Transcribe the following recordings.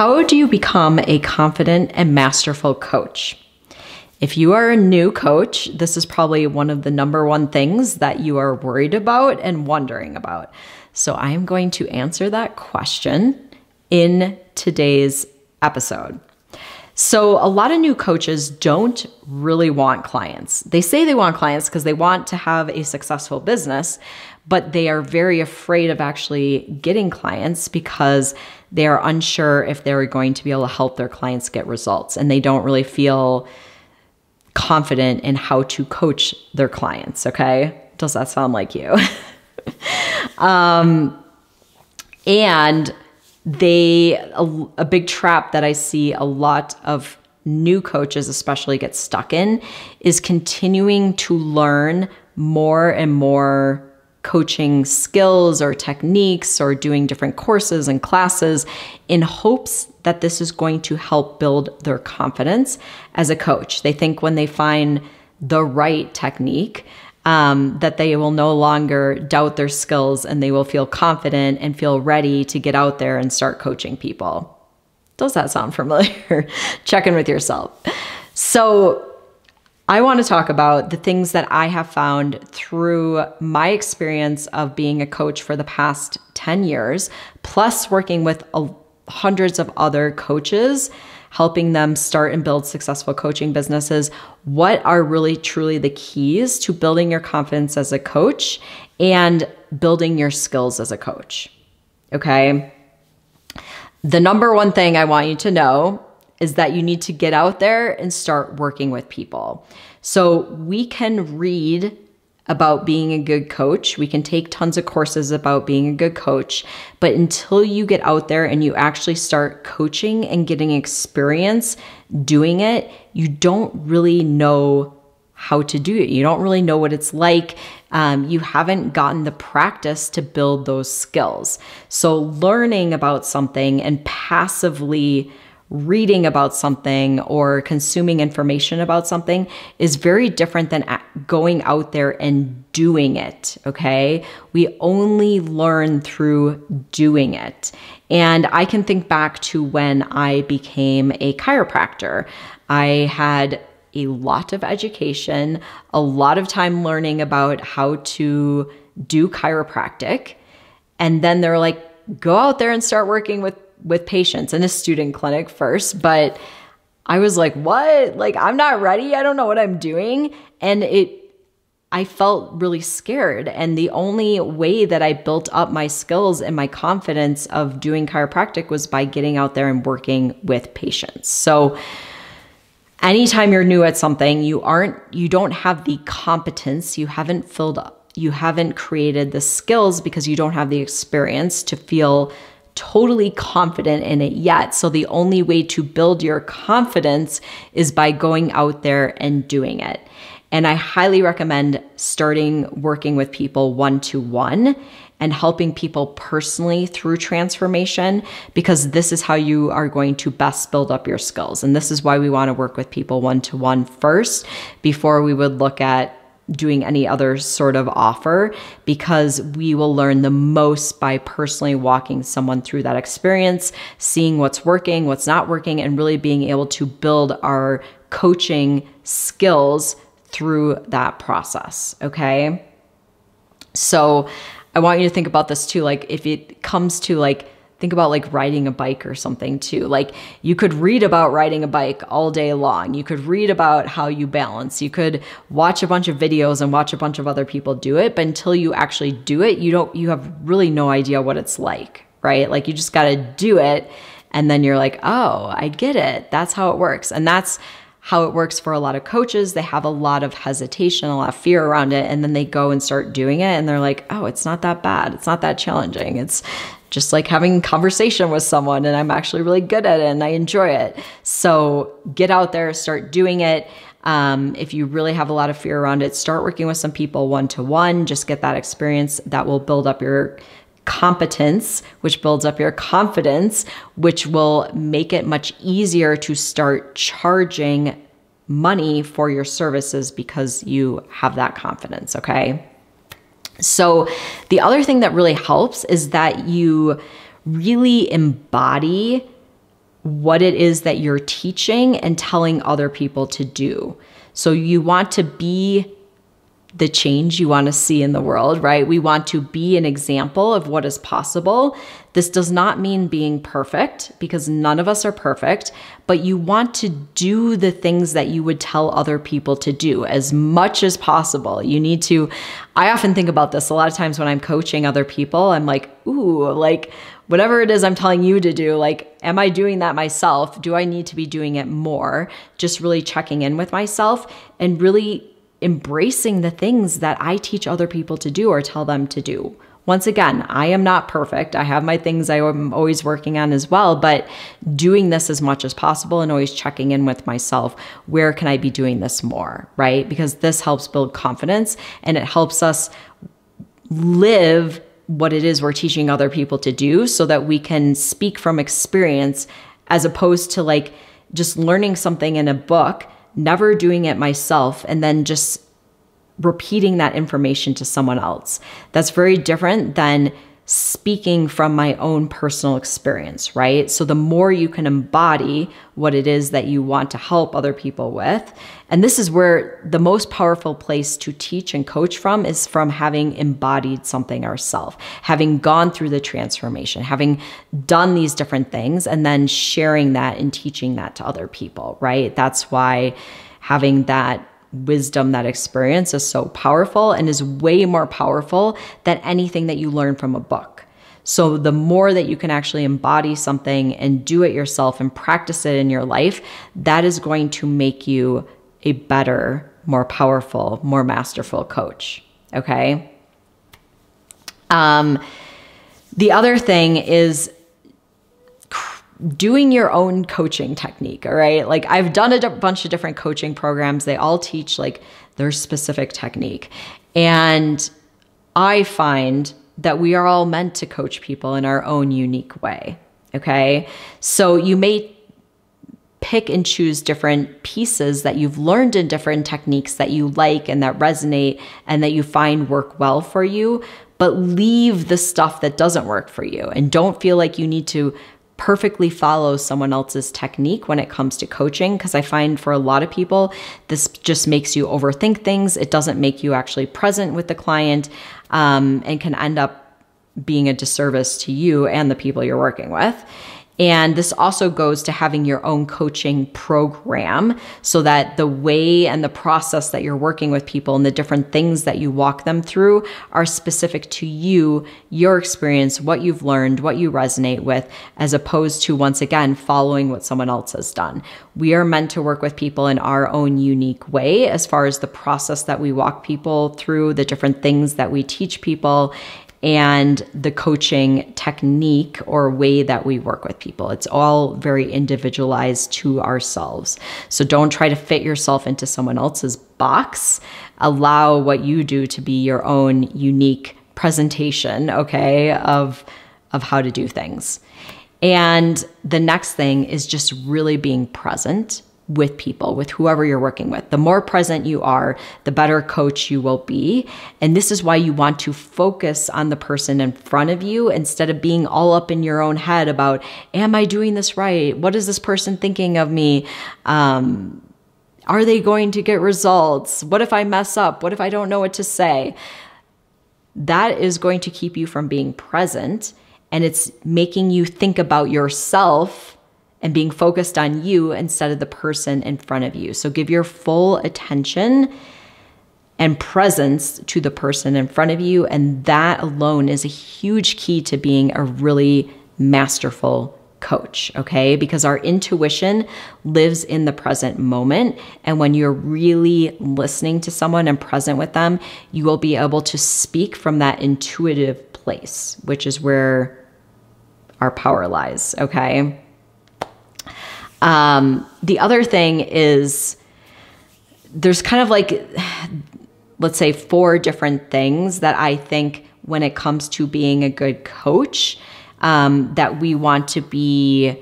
How do you become a confident and masterful coach? If you are a new coach, this is probably one of the number one things that you are worried about and wondering about. So I am going to answer that question in today's episode. So a lot of new coaches don't really want clients. They say they want clients because they want to have a successful business, but they are very afraid of actually getting clients because they are unsure if they're going to be able to help their clients get results, and they don't really feel confident in how to coach their clients. Okay. Does that sound like you? And a big trap that I see a lot of new coaches especially get stuck in is continuing to learn more and more coaching skills or techniques or doing different courses and classes in hopes that this is going to help build their confidence as a coach. They think when they find the right technique, that they will no longer doubt their skills and they will feel confident and feel ready to get out there and start coaching people. Does that sound familiar? Check in with yourself. So I want to talk about the things that I have found through my experience of being a coach for the past 10 years, plus working with hundreds of other coaches, helping them start and build successful coaching businesses. What are really truly the keys to building your confidence as a coach and building your skills as a coach? Okay. The number one thing I want you to know is that you need to get out there and start working with people. So we can read about being a good coach. We can take tons of courses about being a good coach, but until you get out there and you actually start coaching and getting experience doing it, you don't really know how to do it. You don't really know what it's like. You haven't gotten the practice to build those skills. So learning about something and passively reading about something or consuming information about something is very different than going out there and doing it, okay? We only learn through doing it. And I can think back to when I became a chiropractor. I had a lot of education, a lot of time learning about how to do chiropractic. And then they're like, go out there and start working with patients in a student clinic first. But I was like, what? Like, I'm not ready. I don't know what I'm doing. And I felt really scared. And the only way that I built up my skills and my confidence of doing chiropractic was by getting out there and working with patients. So anytime you're new at something, you don't have the competence, you haven't created the skills because you don't have the experience to feel totally confident in it yet. So the only way to build your confidence is by going out there and doing it. And I highly recommend starting working with people one-to-one and helping people personally through transformation, because this is how you are going to best build up your skills. And this is why we want to work with people one-to-one first before we would look at doing any other sort of offer, because we will learn the most by personally walking someone through that experience, seeing what's working, what's not working, and really being able to build our coaching skills through that process. Okay. So I want you to think about this too. Like if it comes to think about riding a bike or something too. Like you could read about riding a bike all day long. You could read about how you balance. You could watch a bunch of videos and watch a bunch of other people do it. But until you actually do it, you have really no idea what it's like, right? Like you just got to do it. And then you're like, oh, I get it. That's how it works. And that's how it works for a lot of coaches. They have a lot of hesitation, a lot of fear around it. And then they go and start doing it. And they're like, oh, it's not that bad. It's not that challenging. It's just like having a conversation with someone, and I'm actually really good at it and I enjoy it. So get out there, start doing it. If you really have a lot of fear around it, start working with some people one-to-one, just get that experience that will build up your competence, which builds up your confidence, which will make it much easier to start charging money for your services because you have that confidence. Okay. So the other thing that really helps is that you really embody what it is that you're teaching and telling other people to do. So you want to be the change you want to see in the world, right? We want to be an example of what is possible. This does not mean being perfect, because none of us are perfect, but you want to do the things that you would tell other people to do as much as possible. You need to, I often think about this a lot of times when I'm coaching other people. I'm like, ooh, like whatever it is I'm telling you to do, like, am I doing that myself? Do I need to be doing it more? Just really checking in with myself and really embracing the things that I teach other people to do or tell them to do. Once again, I am not perfect. I have my things I am always working on as well, but doing this as much as possible and always checking in with myself. Where can I be doing this more, right? Because this helps build confidence and it helps us live what it is we're teaching other people to do so that we can speak from experience as opposed to like just learning something in a book, never doing it myself, and then just repeating that information to someone else. That's very different than speaking from my own personal experience, right? So the more you can embody what it is that you want to help other people with, and this is where the most powerful place to teach and coach from is from having embodied something ourselves, having gone through the transformation, having done these different things, and then sharing that and teaching that to other people, right? That's why having that wisdom, that experience is so powerful and is way more powerful than anything that you learn from a book. So the more that you can actually embody something and do it yourself and practice it in your life, that is going to make you a better, more powerful, more masterful coach. Okay. The other thing is doing your own coaching technique. All right. Like I've done a bunch of different coaching programs. They all teach like their specific technique. And I find that we are all meant to coach people in our own unique way. Okay. So you may pick and choose different pieces that you've learned in different techniques that you like and that resonate and that you find work well for you, but leave the stuff that doesn't work for you and don't feel like you need to perfectly follow someone else's technique when it comes to coaching, because I find for a lot of people, this just makes you overthink things. It doesn't make you actually present with the client, and can end up being a disservice to you and the people you're working with. And this also goes to having your own coaching program so that the way and the process that you're working with people and the different things that you walk them through are specific to you, your experience, what you've learned, what you resonate with, as opposed to, once again, following what someone else has done. We are meant to work with people in our own unique way as far as the process that we walk people through, the different things that we teach people, and the coaching technique or way that we work with people. It's all very individualized to ourselves. So don't try to fit yourself into someone else's box. Allow what you do to be your own unique presentation, okay, of how to do things. And the next thing is just really being present with people, with whoever you're working with. The more present you are, the better coach you will be. And this is why you want to focus on the person in front of you instead of being all up in your own head about, am I doing this right? What is this person thinking of me? Are they going to get results? What if I mess up? What if I don't know what to say? That is going to keep you from being present, and it's making you think about yourself and being focused on you instead of the person in front of you. So give your full attention and presence to the person in front of you, and that alone is a huge key to being a really masterful coach, okay? Because our intuition lives in the present moment, and when you're really listening to someone and present with them, you will be able to speak from that intuitive place, which is where our power lies, okay? The other thing is there's kind of like, let's say 4 different things that I think when it comes to being a good coach, that we want to be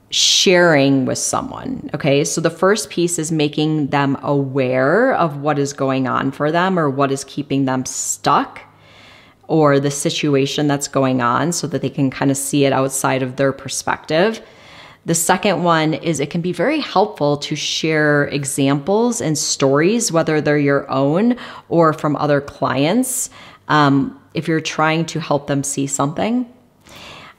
sharing with someone. Okay. So the first piece is making them aware of what is going on for them or what is keeping them stuck. or the situation that's going on so that they can kind of see it outside of their perspective. The second one is it can be very helpful to share examples and stories, whether they're your own or from other clients, if you're trying to help them see something.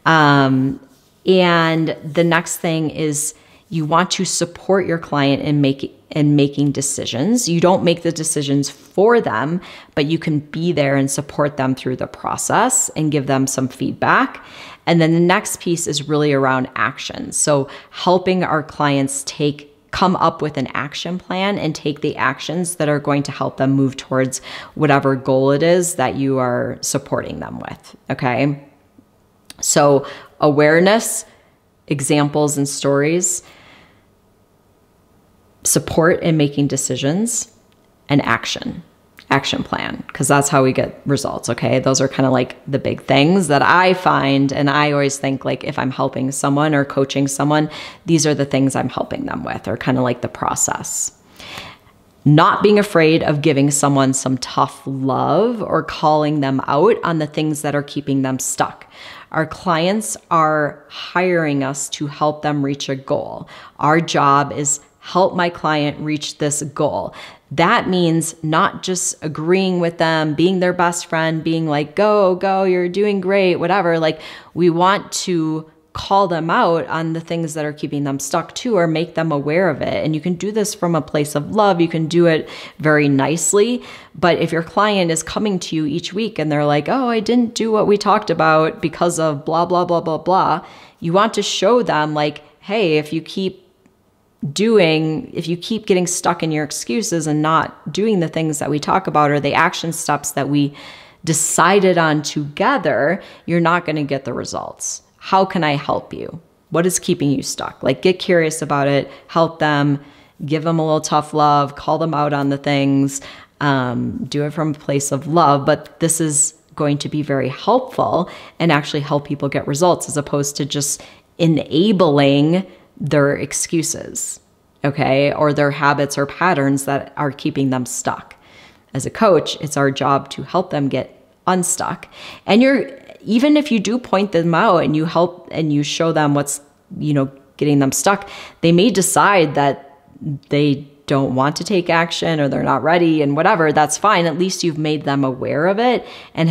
And the next thing is you want to support your client in making decisions. You don't make the decisions for them, but you can be there and support them through the process and give them some feedback. And then the next piece is really around action. So helping our clients come up with an action plan and take the actions that are going to help them move towards whatever goal it is that you are supporting them with, okay? So awareness, examples and stories, support in making decisions, and action plan, because that's how we get results, okay? Those are kind of like the big things that I find, and I always think like if I'm helping someone or coaching someone, these are the things I'm helping them with, or kind of like the process. Not being afraid of giving someone some tough love or calling them out on the things that are keeping them stuck. Our clients are hiring us to help them reach a goal. Our job is help my client reach this goal. That means not just agreeing with them, being their best friend, being like, go, you're doing great, whatever. Like, we want to call them out on the things that are keeping them stuck too, or make them aware of it. And you can do this from a place of love. You can do it very nicely. But if your client is coming to you each week and they're like, oh, I didn't do what we talked about because of blah, blah, blah, blah, blah, you want to show them like, hey, if you keep getting stuck in your excuses and not doing the things that we talk about or the action steps that we decided on together, you're not going to get the results. How can I help you? What is keeping you stuck? Like, get curious about it, help them, give them a little tough love, call them out on the things, do it from a place of love. But this is going to be very helpful and actually help people get results, as opposed to just enabling their excuses, okay, or their habits or patterns that are keeping them stuck. As a coach, it's our job to help them get unstuck. And even if you do point them out and you help and you show them what's, getting them stuck, they may decide that they don't want to take action or they're not ready and whatever. That's fine. At least you've made them aware of it and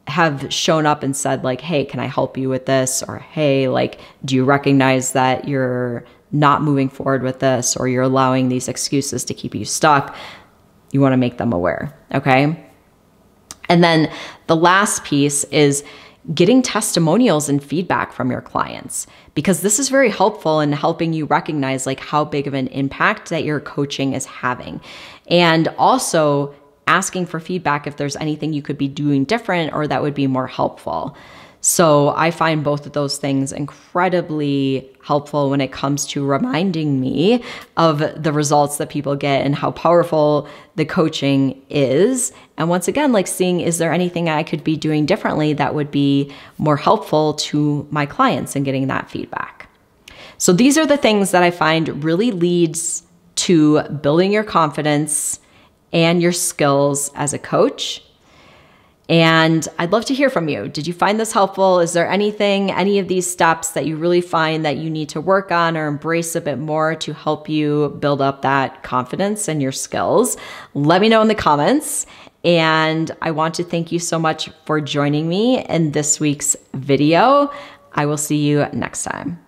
have shown up and said like, hey, can I help you with this? Or, hey, like, do you recognize that you're not moving forward with this, or you're allowing these excuses to keep you stuck? You want to make them aware, okay? And then the last piece is getting testimonials and feedback from your clients, because this is very helpful in helping you recognize like how big of an impact that your coaching is having. And also asking for feedback if there's anything you could be doing different or that would be more helpful. So I find both of those things incredibly helpful when it comes to reminding me of the results that people get and how powerful the coaching is. And once again, like seeing, is there anything I could be doing differently that would be more helpful to my clients and getting that feedback. So these are the things that I find really leads to building your confidence and your skills as a coach. And I'd love to hear from you. Did you find this helpful? Is there any of these steps that you really find that you need to work on or embrace a bit more to help you build up that confidence and your skills? Let me know in the comments. And I want to thank you so much for joining me in this week's video. I will see you next time.